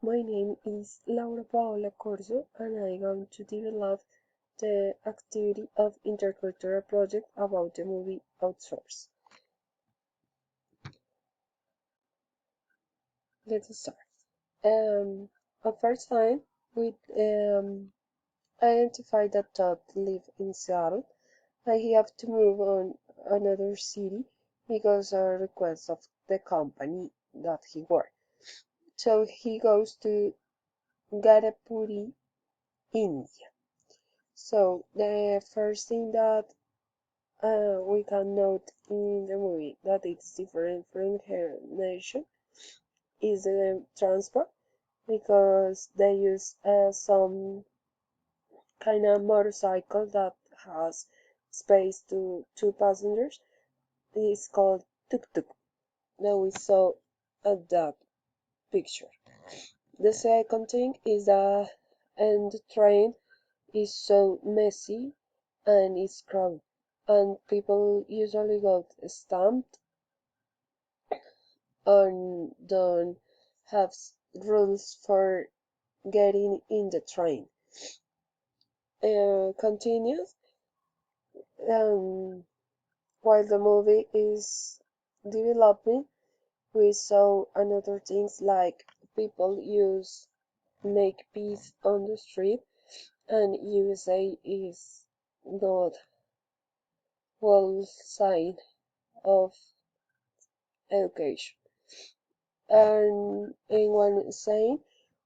My name is Laura Paola Corso, and I'm going to develop the activity of Intercultural Project about the movie Outsource. Let's start. At first time, we identified that Todd lived in Seattle, and he had to move on another city because of request of the company that he worked. So he goes to Garapuri, India. So the first thing that we can note in the movie that it's different from her nation is the transport because they use some kind of motorcycle that has space to two passengers. It's called tuk tuk that we saw at that picture. The second thing is that and the train is so messy and it's crowded and people usually got stamped and don't have rules for getting in the train. Continues um, while the movie is developing, we saw another things like people use make peace on the street, and USA is not well sign of education. And in one scene,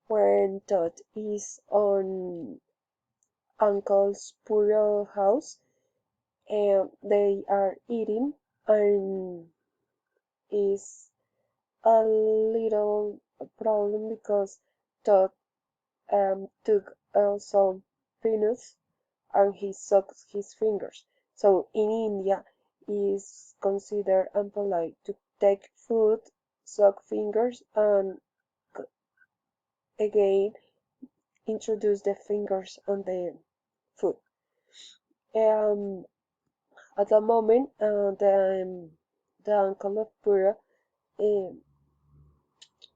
when Todd is on Uncle's Puro house, and they are eating, and is a little problem because Todd took some peanuts and he sucks his fingers. So in India, is considered unpolite to take food, suck fingers, and again introduce the fingers on the food. Um, at the moment, the uncle of Pura um,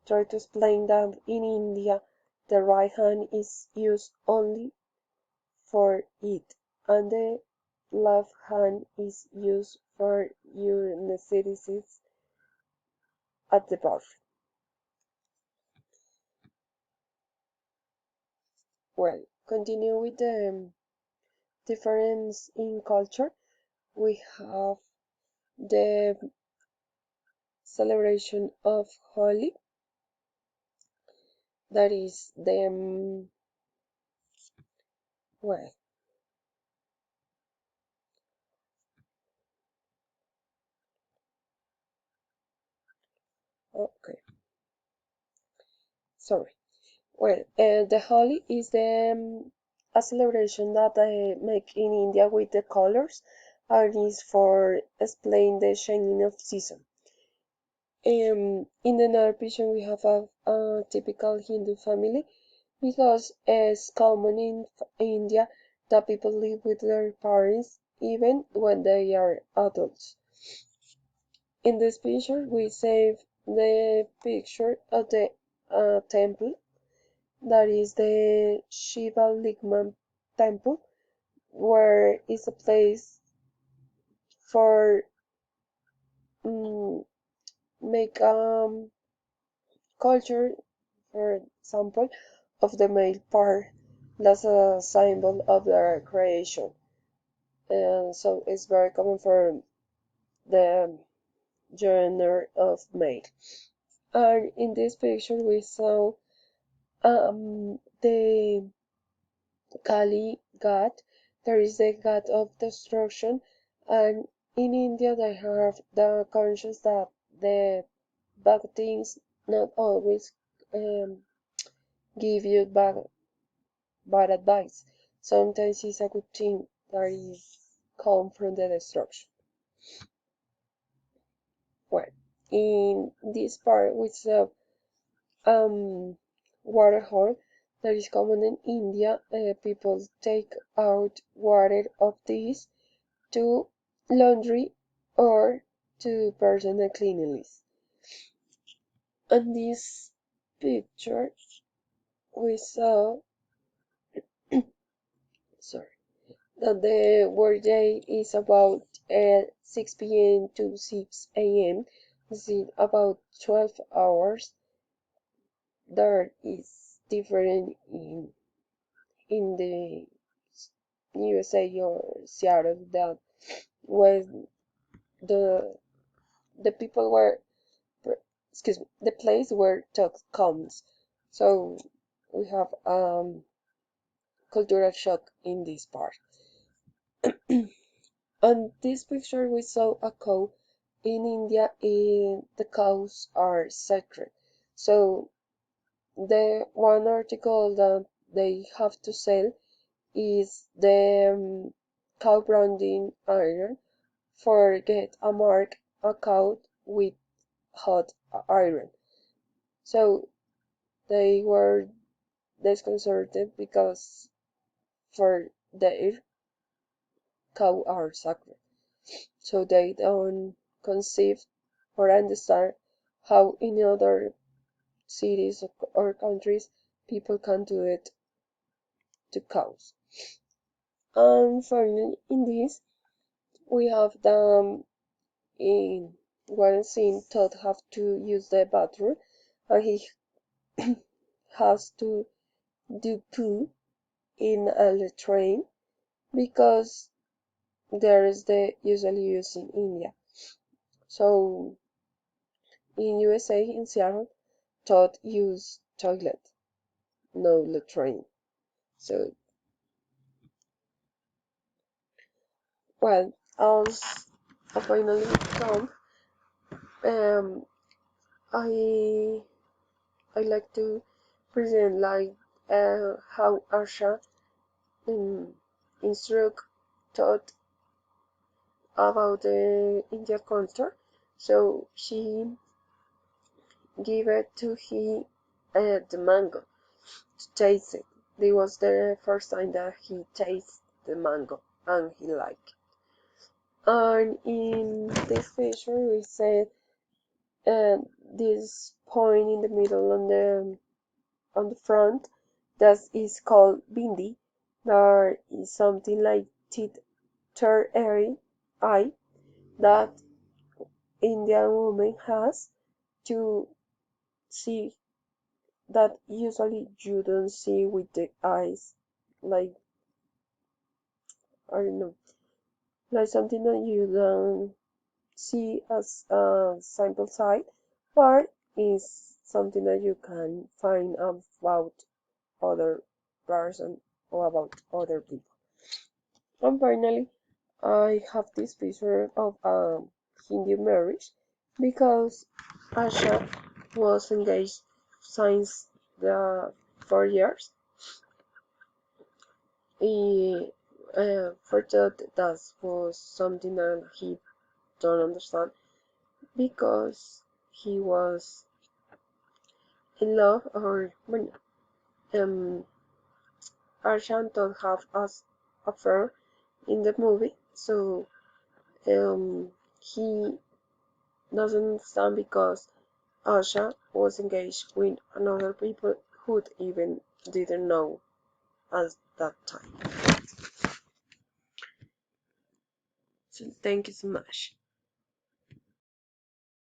tried to explain that in India the right hand is used only for it and the left hand is used for your necessities at the bathroom. Well, continue with the difference in culture. We have the celebration of Holi, that is the well, okay, sorry. Well, the Holi is a celebration that they make in India with the colors and is for explain the changing of season. In the another picture, we have a typical Hindu family because it's common in India that people live with their parents even when they are adults. In this picture, we save the picture of the temple, that is the Shiva Lingam temple, where is a place for make culture, for example, of the male part. That's a symbol of their creation. And so it's very common for the gender of male. And in this picture, we saw the Kali god. There is the god of destruction, and in India they have the conscious that the bad things not always um, give you bad advice. Sometimes it's a good thing that is come from the destruction. Well, in this part we saw water hole that is common in India. People take out water of this to laundry or to personal cleanliness. And this picture we saw sorry that the workday is about 6 p.m. to 6 a.m. This is about 12 hours. There is different in the USA or Seattle that when the the people were excuse me the place where talk comes. So we have cultural shock in this part. On this picture we saw a cow in India. The cows are sacred. So the one article that they have to sell is the cow branding iron for get a mark a cow with hot iron. So they were disconcerted because for their cow are sacred. So they don't conceive or understand how in other cities or countries people can do it to cows. And finally, in this, we have the in one scene Todd have to use the bathroom and he has to do poo in a latrine because there is the usually used in India. So in USA in Seattle, Todd use toilet, no latrine. So well, as I finally come, um, I I like to present like how Asha um, instruct Todd about the India culture. So she gave it to he the mango to taste it. This was the first time that he tasted the mango and he liked it. And in this picture we said this point in the middle on the front that is called bindi. There is something like teeth third eye that Indian woman has to see that usually you don't see with the eyes, like I don't know, like something that you don't see as a simple sight, but is something that you can find about other person or about other people. And finally, I have this picture of a Hindu marriage because Asha was engaged since the 4 years. He for that was something that he don't understand because he was in love or when Arshan don't have us affair in the movie, so he doesn't understand because Asha was engaged with another people who even didn't know at that time. So thank you so much.